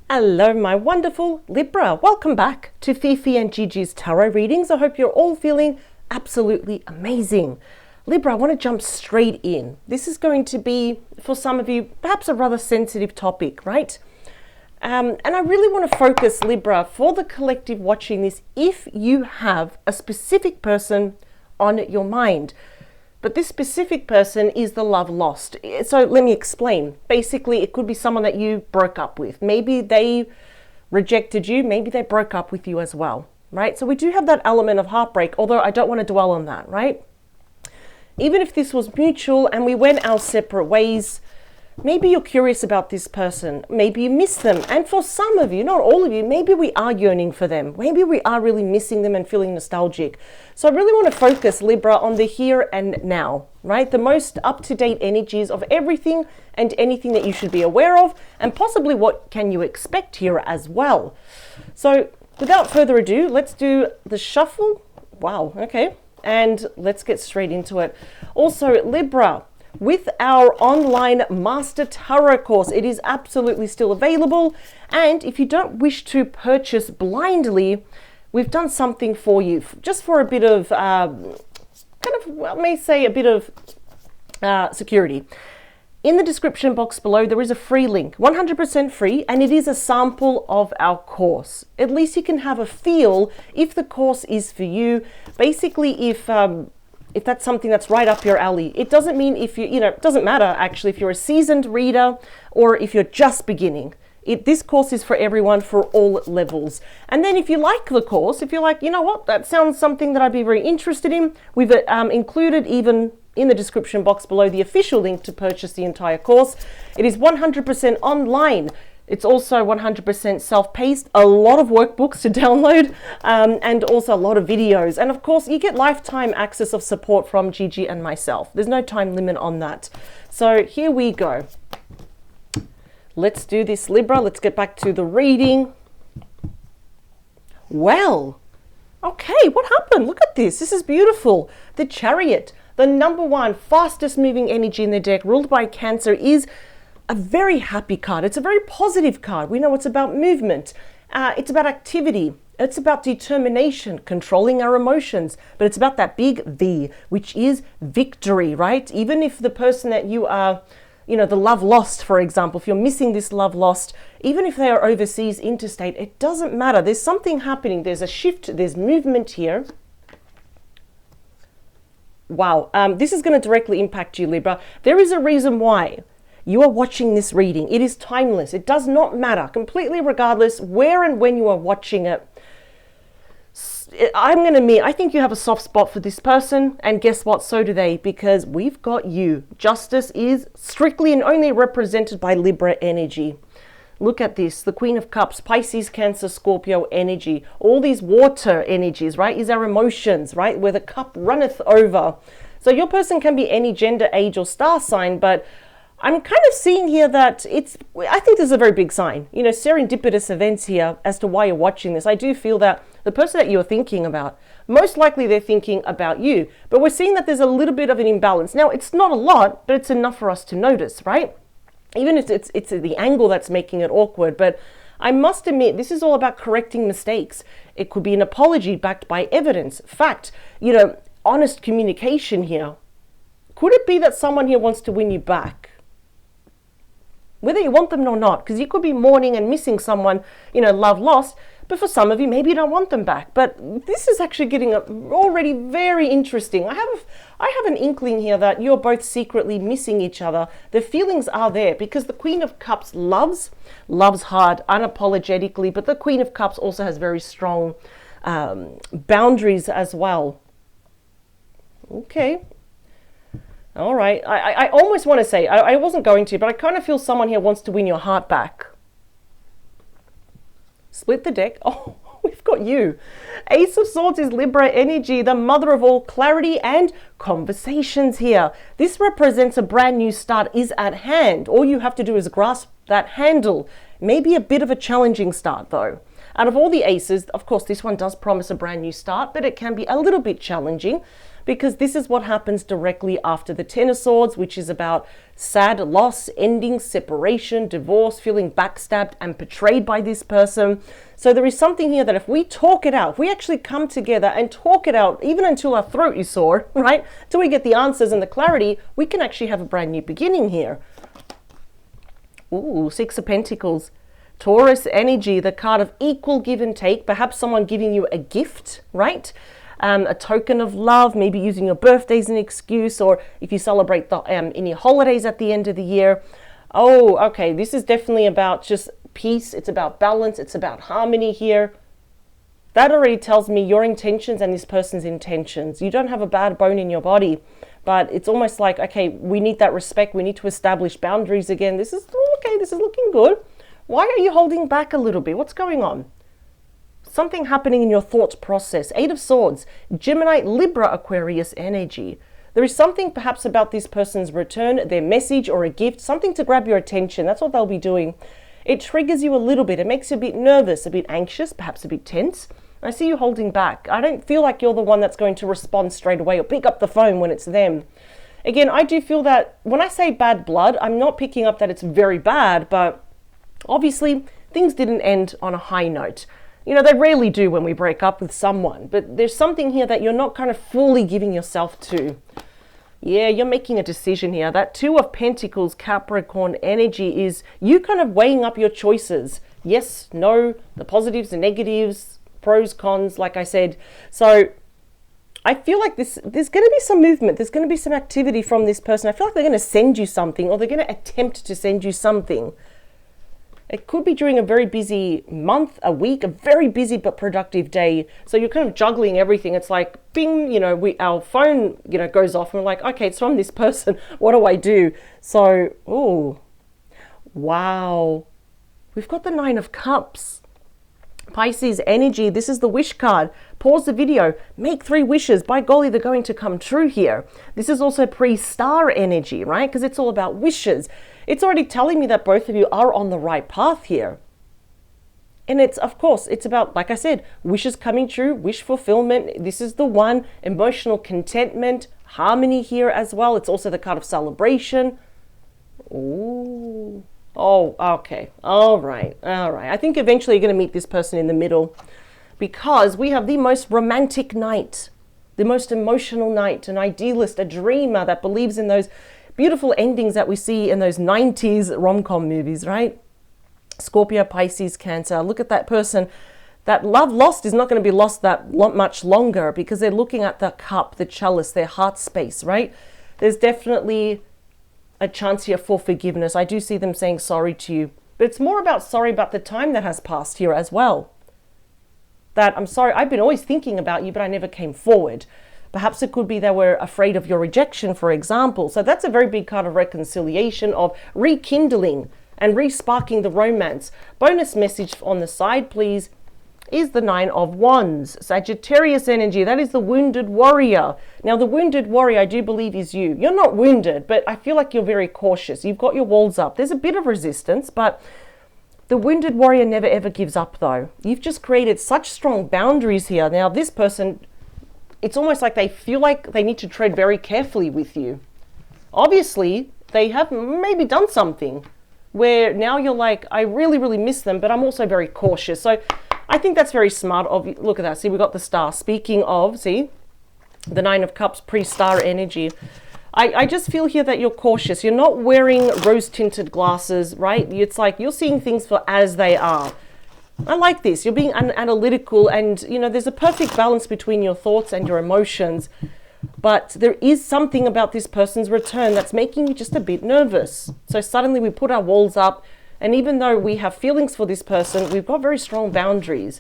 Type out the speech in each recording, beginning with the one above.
Hello, my wonderful Libra. Welcome back to Fifi and Gigi's tarot readings. I hope you're all feeling absolutely amazing. Libra, I want to jump straight in. This is going to be, for some of you, perhaps a rather sensitive topic, right? And I really want to focus, Libra, for the collective watching this, if you have a specific person on your mind. But this specific person is the love lost. So let me explain. Basically, it could be someone that you broke up with. Maybe they rejected you. Maybe they broke up with you as well, right? So we do have that element of heartbreak, although I don't want to dwell on that, right? Even if this was mutual and we went our separate ways, maybe you're curious about this person. Maybe you miss them. And for some of you, not all of you, maybe we are yearning for them. Maybe we are really missing them and feeling nostalgic. So I really want to focus, Libra, on the here and now, right? The most up-to-date energies of everything and anything that you should be aware of, and possibly what can you expect here as well. So without further ado, let's do the shuffle. Wow, okay. And let's get straight into it. Also, Libra, with our online Master Tarot course, it is absolutely still available. And if you don't wish to purchase blindly, we've done something for you, just for a bit of, security. In the description box below, there is a free link, 100% free, and it is a sample of our course. At least you can have a feel if the course is for you. Basically, if that's something that's right up your alley. It doesn't mean it doesn't matter actually if you're a seasoned reader or if you're just beginning. This course is for everyone, for all levels. And then if you like the course, if you're like, you know what, that sounds something that I'd be very interested in, we've included even in the description box below the official link to purchase the entire course. It is 100% online. It's also 100% self-paced, a lot of workbooks to download, and also a lot of videos. And of course, you get lifetime access of support from Gigi and myself. There's no time limit on that. So here we go. Let's do this, Libra. Let's get back to the reading. Well, okay, what happened? Look at this. This is beautiful. The Chariot, the number one fastest moving energy in the deck, ruled by Cancer, is a very happy card. It's a very positive card. We know it's about movement. It's about activity. It's about determination, controlling our emotions. But it's about that big V, which is victory, right? Even if the person that you are, the love lost, for example, if you're missing this love lost, even if they are overseas, interstate, it doesn't matter. There's something happening. There's a shift. There's movement here. Wow. This is going to directly impact you, Libra. There is a reason why you are watching this reading. It is timeless. It does not matter, completely regardless where and when you are watching it. I think you have a soft spot for this person, and guess what? So do they, because we've got you. Justice is strictly and only represented by Libra energy. Look at this, the Queen of Cups, Pisces, Cancer, Scorpio energy. All these water energies, right, is our emotions, right, where the cup runneth over. So your person can be any gender, age, or star sign, but I'm kind of seeing here that I think this is a very big sign, serendipitous events here as to why you're watching this. I do feel that the person that you're thinking about, most likely they're thinking about you, but we're seeing that there's a little bit of an imbalance. Now, it's not a lot, but it's enough for us to notice, right? Even if it's the angle that's making it awkward, but I must admit, this is all about correcting mistakes. It could be an apology backed by evidence, fact, honest communication here. Could it be that someone here wants to win you back? Whether you want them or not, because you could be mourning and missing someone, love lost, but for some of you, maybe you don't want them back. But this is actually getting already very interesting. I have an inkling here that you're both secretly missing each other. The feelings are there because the Queen of Cups loves hard, unapologetically, but the Queen of Cups also has very strong boundaries as well. Okay. All right. I almost want to say, I wasn't going to, but I kind of feel someone here wants to win your heart back. Split the deck. Oh, we've got you. Ace of Swords is Libra energy, the mother of all clarity and conversations here. This represents a brand new start is at hand. All you have to do is grasp that handle. Maybe a bit of a challenging start though. Out of all the aces, of course, this one does promise a brand new start, but it can be a little bit challenging because this is what happens directly after the Ten of Swords, which is about sad loss, ending, separation, divorce, feeling backstabbed and betrayed by this person. So there is something here that if we talk it out, if we actually come together and talk it out, even until our throat is sore, right? Till we get the answers and the clarity, we can actually have a brand new beginning here. Ooh, Six of Pentacles. Taurus energy, the card of equal give and take, perhaps someone giving you a gift, right? A token of love, maybe using your birthday as an excuse, or if you celebrate any holidays at the end of the year. Oh, okay, this is definitely about just peace. It's about balance. It's about harmony here. That already tells me your intentions and this person's intentions. You don't have a bad bone in your body, but it's almost like, okay, we need that respect. We need to establish boundaries again. This is, okay, this is looking good. Why are you holding back a little bit? What's going on? Something happening in your thought process. Eight of Swords, Gemini, Libra, Aquarius energy. There is something perhaps about this person's return, their message or a gift, something to grab your attention. That's what they'll be doing. It triggers you a little bit. It makes you a bit nervous, a bit anxious, perhaps a bit tense. I see you holding back. I don't feel like you're the one that's going to respond straight away or pick up the phone when it's them. Again, I do feel that when I say bad blood, I'm not picking up that it's very bad, but obviously things didn't end on a high note. You know, they rarely do when we break up with someone, but there's something here that you're not kind of fully giving yourself to. Yeah, you're making a decision here. That Two of Pentacles, Capricorn energy is you kind of weighing up your choices. Yes, no, the positives, the negatives, pros, cons, like I said. So I feel like there's going to be some movement. There's going to be some activity from this person. I feel like they're going to send you something, or they're going to attempt to send you something. It could be during a very busy month, a week, a very busy but productive day. So you're kind of juggling everything. It's like, bing, you know, our phone, you know, goes off and we're like, okay, it's from this person. What do I do? So, oh, wow. We've got the Nine of Cups. Pisces energy. This is the wish card. Pause the video. Make 3 wishes. By golly, they're going to come true here. This is also pre-star energy, right? Because it's all about wishes. It's already telling me that both of you are on the right path here. And it's, of course, it's about, like I said, wishes coming true, wish fulfillment. This is the one. Emotional contentment, harmony here as well. It's also the card of celebration. Ooh. Oh, okay. All right. All right. I think eventually you're going to meet this person in the middle, because we have the most romantic night, the most emotional night, an idealist, a dreamer that believes in those beautiful endings that we see in those 90s rom-com movies, right? Scorpio, Pisces, Cancer. Look at that person. That love lost is not going to be lost that much longer, because they're looking at the cup, the chalice, their heart space, right? There's definitely a chance here for forgiveness. I do see them saying sorry to you, but it's more about sorry about the time that has passed here as well. That I'm sorry, I've been always thinking about you, but I never came forward. Perhaps it could be they were afraid of your rejection, for example. So that's a very big card of reconciliation, of rekindling and re-sparking the romance. Bonus message on the side, please, is the Nine of Wands. Sagittarius energy, that is the wounded warrior. Now, the wounded warrior, I do believe, is you. You're not wounded, but I feel like you're very cautious. You've got your walls up. There's a bit of resistance, but the wounded warrior never ever gives up, though. You've just created such strong boundaries here. Now, this person, it's almost like they feel like they need to tread very carefully with you. Obviously, they have maybe done something where now you're like, I really, really miss them, but I'm also very cautious. So I think that's very smart of you. Look at that. See, we got the star. Speaking of, see, the Nine of Cups, pre-star energy. I just feel here that you're cautious. You're not wearing rose-tinted glasses, right? It's like you're seeing things for as they are. I like this. You're being analytical, and, you know, there's a perfect balance between your thoughts and your emotions. But there is something about this person's return that's making you just a bit nervous. So suddenly we put our walls up, and even though we have feelings for this person, we've got very strong boundaries.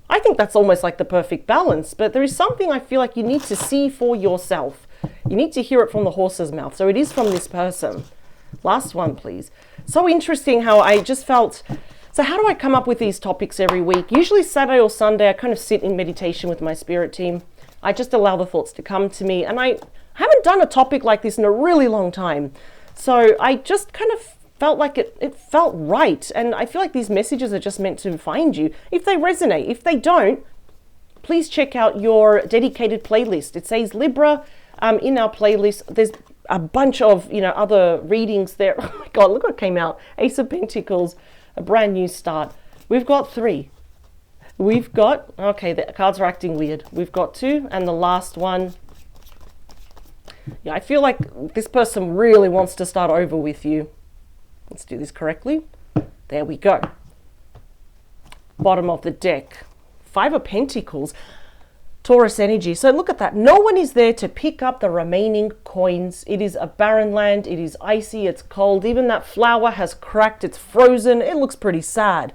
I think that's almost like the perfect balance, but there is something I feel like you need to see for yourself. You need to hear it from the horse's mouth. So it is from this person. Last one, please. So interesting how I just felt... So how do I come up with these topics every week? Usually Saturday or Sunday, I kind of sit in meditation with my spirit team. I just allow the thoughts to come to me. And I haven't done a topic like this in a really long time. So I just kind of felt like it felt right. And I feel like these messages are just meant to find you. If they resonate, if they don't, please check out your dedicated playlist. It says Libra in our playlist. There's a bunch of, other readings there. Oh my God, look what came out. Ace of Pentacles, a brand new start. We've got 3. We've got, okay, the cards are acting weird. We've got 2, and the last one. Yeah, I feel like this person really wants to start over with you. Let's do this correctly. There we go. Bottom of the deck. 5 of Pentacles. Taurus energy. So look at that. No one is there to pick up the remaining coins. It is a barren land. It is icy. It's cold. Even that flower has cracked. It's frozen. It looks pretty sad.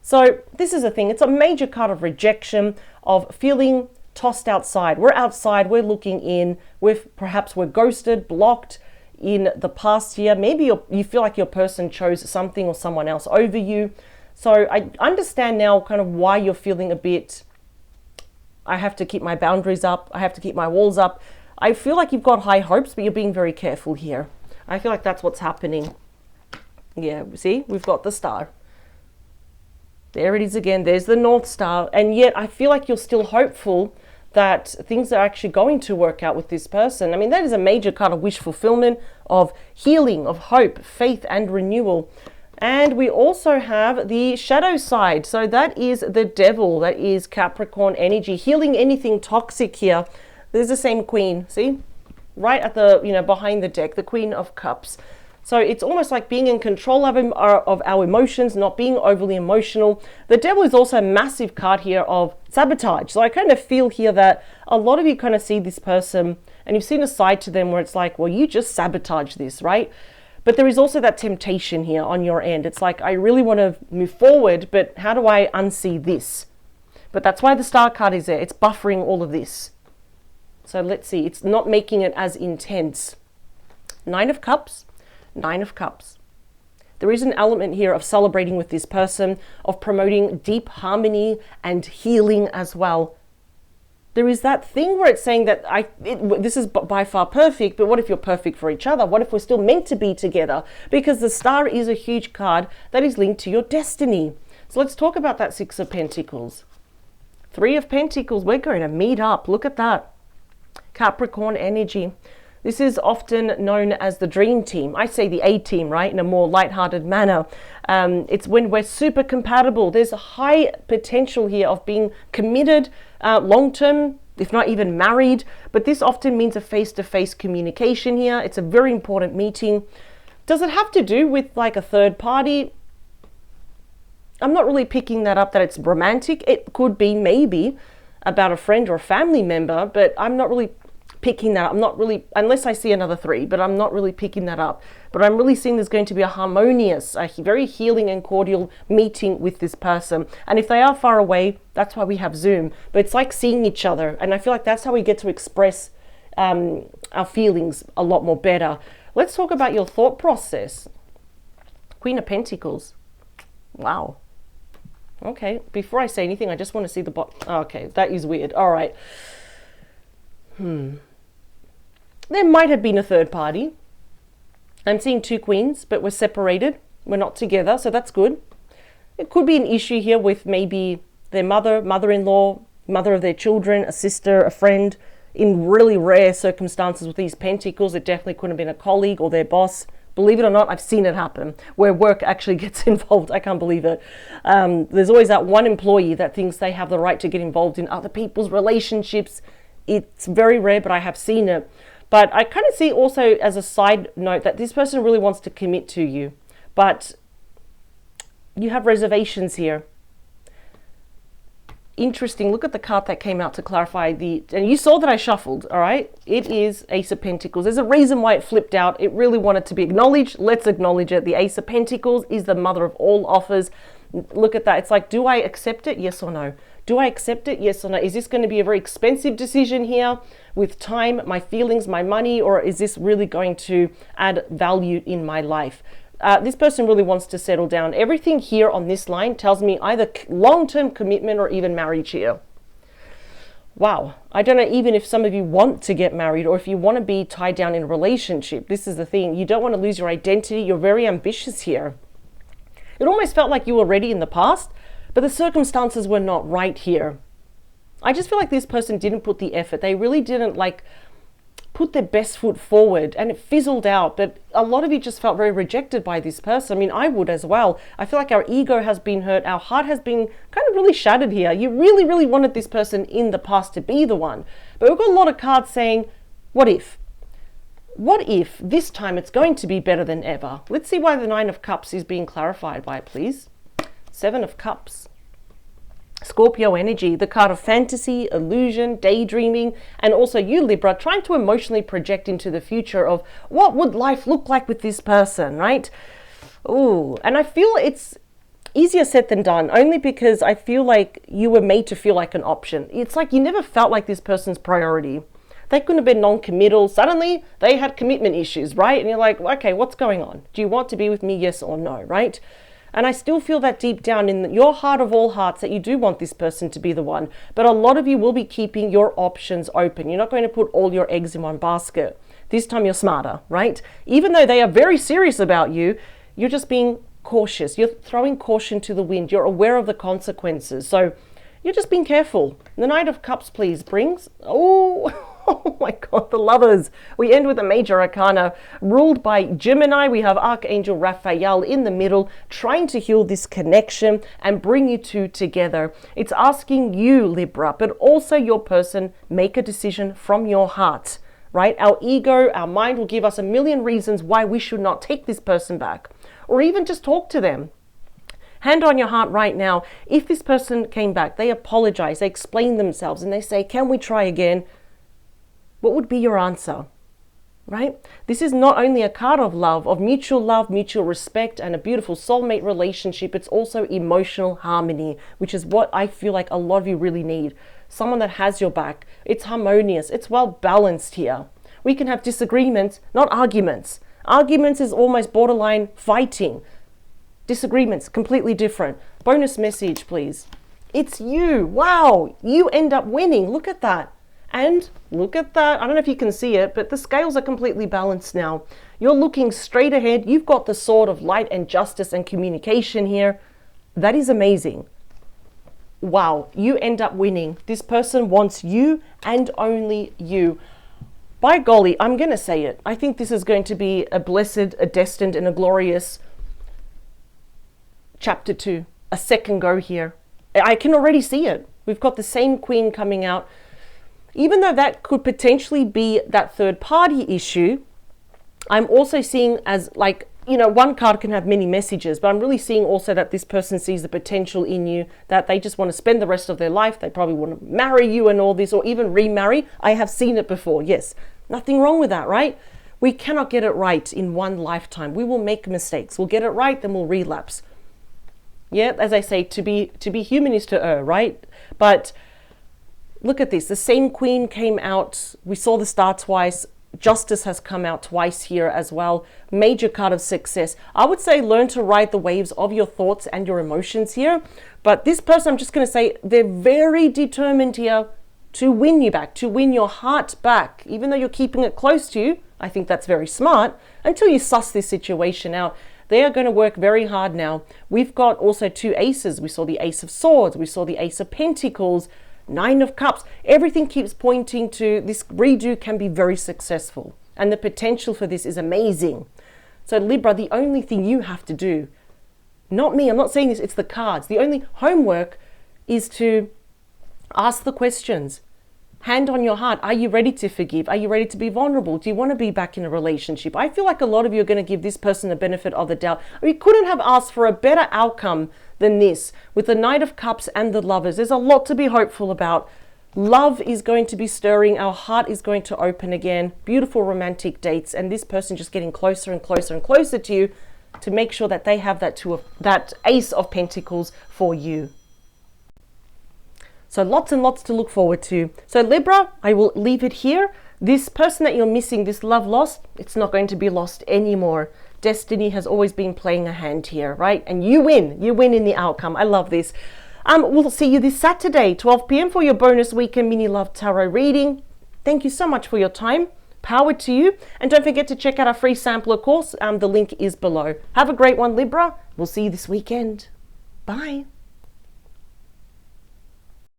So this is a thing. It's a major card of rejection, of feeling tossed outside. We're outside. We're looking in. Perhaps we're ghosted, blocked in the past year. Maybe you feel like your person chose something or someone else over you. So I understand now kind of why you're feeling a bit, I have to keep my boundaries up. I have to keep my walls up. I feel like you've got high hopes, but you're being very careful here. I feel like that's what's happening. Yeah, see, we've got the star. There it is again. There's the North Star. And yet I feel like you're still hopeful that things are actually going to work out with this person. I mean, that is a major kind of wish fulfillment, of healing, of hope, faith, and renewal. And we also have the shadow side. So that is the devil. That is Capricorn energy, healing anything toxic here. There's the same queen, see? Right at the, behind the deck, the Queen of Cups. So it's almost like being in control of our emotions, not being overly emotional. The devil is also a massive card here of sabotage. So I kind of feel here that a lot of you kind of see this person and you've seen a side to them where it's like, well, you just sabotage this, right? But there is also that temptation here on your end. It's like, I really want to move forward, but how do I unsee this? But that's why the star card is there. It's buffering all of this. So let's see. It's not making it as intense. 9 of Cups, 9 of Cups. There is an element here of celebrating with this person, of promoting deep harmony and healing as well. There is that thing where it's saying that this is by far perfect, but what if you're perfect for each other? What if we're still meant to be together? Because the star is a huge card that is linked to your destiny. So let's talk about that 6 of Pentacles. 3 of Pentacles, we're going to meet up. Look at that. Capricorn energy. This is often known as the dream team. I say the A team, right? In a more lighthearted manner. It's when we're super compatible. There's a high potential here of being committed long-term, if not even married. But this often means a face-to-face communication here. It's a very important meeting. Does it have to do with like a third party? I'm not really picking that up, that it's romantic. It could be maybe about a friend or a family member, but I'm not really picking that up. I'm not really, unless I see another 3, but I'm not really picking that up. But I'm really seeing there's going to be a harmonious, a very healing and cordial meeting with this person. And if they are far away, that's why we have Zoom. But it's like seeing each other. And I feel like that's how we get to express our feelings a lot more better. Let's talk about your thought process. Queen of Pentacles. Wow. Okay, before I say anything, I just want to see the bottom. Okay, that is weird. All right. There might have been a third party. I'm seeing 2 queens, but we're separated. We're not together, so that's good. It could be an issue here with maybe their mother, mother-in-law, mother of their children, a sister, a friend. In really rare circumstances with these pentacles, it definitely could have been a colleague or their boss. Believe it or not, I've seen it happen where work actually gets involved. I can't believe it. There's always that one employee that thinks they have the right to get involved in other people's relationships. It's very rare, but I have seen it. But I kind of see also as a side note that this person really wants to commit to you, but you have reservations here. Interesting. Look at the card that came out to clarify and you saw that I shuffled, all right? It is Ace of Pentacles. There's a reason why it flipped out. It really wanted to be acknowledged. Let's acknowledge it. The Ace of Pentacles is the mother of all offers. Look at that. It's like, do I accept it? Yes or no? Do I accept it? Yes or no? Is this going to be a very expensive decision here with time, my feelings, my money, or is this really going to add value in my life? This person really wants to settle down. Everything here on this line tells me either long-term commitment or even marriage here. Wow. I don't know even if some of you want to get married or if you want to be tied down in a relationship. This is the thing. You don't want to lose your identity. You're very ambitious here. It almost felt like you were ready in the past, but the circumstances were not right here. I just feel like this person didn't put the effort. They really didn't put their best foot forward, and it fizzled out. But a lot of you just felt very rejected by this person. I mean, I would as well. I feel like our ego has been hurt. Our heart has been kind of really shattered here. You really, really wanted this person in the past to be the one. But we've got a lot of cards saying, what if? What if this time it's going to be better than ever? Let's see why the Nine of Cups is being clarified by, please. Seven of Cups. Scorpio energy, the card of fantasy, illusion, daydreaming, and also you, Libra, trying to emotionally project into the future of what would life look like with this person, right? Ooh, and I feel it's easier said than done, only because I feel like you were made to feel like an option. It's like you never felt like this person's priority. They couldn't have been non-committal. Suddenly, they had commitment issues, right? And you're like, okay, what's going on? Do you want to be with me, yes or no, right? And I still feel that deep down in your heart of all hearts that you do want this person to be the one. But a lot of you will be keeping your options open. You're not going to put all your eggs in one basket. This time you're smarter, right? Even though they are very serious about you, you're just being cautious. You're throwing caution to the wind. You're aware of the consequences. So you're just being careful. The Knight of Cups, please, brings... Oh my God, the Lovers. We end with a major arcana ruled by Gemini. We have Archangel Raphael in the middle, trying to heal this connection and bring you two together. It's asking you, Libra, but also your person, make a decision from your heart, right? Our ego, our mind will give us a million reasons why we should not take this person back, or even just talk to them. Hand on your heart right now. If this person came back, they apologize, they explain themselves, and they say, can we try again? What would be your answer, right? This is not only a card of love, mutual respect, and a beautiful soulmate relationship. It's also emotional harmony, which is what I feel like a lot of you really need. Someone that has your back. It's harmonious. It's well balanced here. We can have disagreements, not arguments. Arguments is almost borderline fighting. Disagreements, completely different. Bonus message, please. It's you. Wow. You end up winning. Look at that. And look at that. I don't know if you can see it, but the scales are completely balanced now. You're looking straight ahead. You've got the sword of light and justice and communication here. That is amazing. Wow, you end up winning. This person wants you and only you. By golly, I'm going to say it. I think this is going to be a blessed, a destined, and a glorious chapter 2. A second go here. I can already see it. We've got the same queen coming out. Even though that could potentially be that third party issue, I'm also seeing as one card can have many messages, but I'm really seeing also that this person sees the potential in you, that they just want to spend the rest of their life. They probably want to marry you and all this, or even remarry. I have seen it before. Yes, nothing wrong with that, right? We cannot get it right in one lifetime. We will make mistakes. We'll get it right, then we'll relapse. Yeah, as I say, to be human is to err, right? But look at this. The same queen came out. We saw the star twice. Justice has come out twice here as well. Major card of success. I would say learn to ride the waves of your thoughts and your emotions here. But this person, I'm just going to say, they're very determined here to win you back, to win your heart back. Even though you're keeping it close to you, I think that's very smart, until you suss this situation out. They are going to work very hard now. We've got also two aces. We saw the Ace of Swords. We saw the Ace of Pentacles. Nine of Cups. Everything keeps pointing to this redo can be very successful. And the potential for this is amazing. So Libra, the only thing you have to do, not me, I'm not saying this, it's the cards. The only homework is to ask the questions. Hand on your heart. Are you ready to forgive? Are you ready to be vulnerable? Do you want to be back in a relationship? I feel like a lot of you are going to give this person the benefit of the doubt. We couldn't have asked for a better outcome than this. With the Knight of Cups and the Lovers, there's a lot to be hopeful about. Love is going to be stirring. Our heart is going to open again. Beautiful romantic dates. And this person just getting closer and closer and closer to you to make sure that they have that Ace of Pentacles for you. So lots and lots to look forward to. So Libra, I will leave it here. This person that you're missing, this love lost, it's not going to be lost anymore. Destiny has always been playing a hand here, right? And you win in the outcome. I love this. We'll see you this Saturday, 12 p.m. for your bonus weekend mini love tarot reading. Thank you so much for your time. Power to you. And don't forget to check out our free sampler course. The link is below. Have a great one, Libra. We'll see you this weekend. Bye.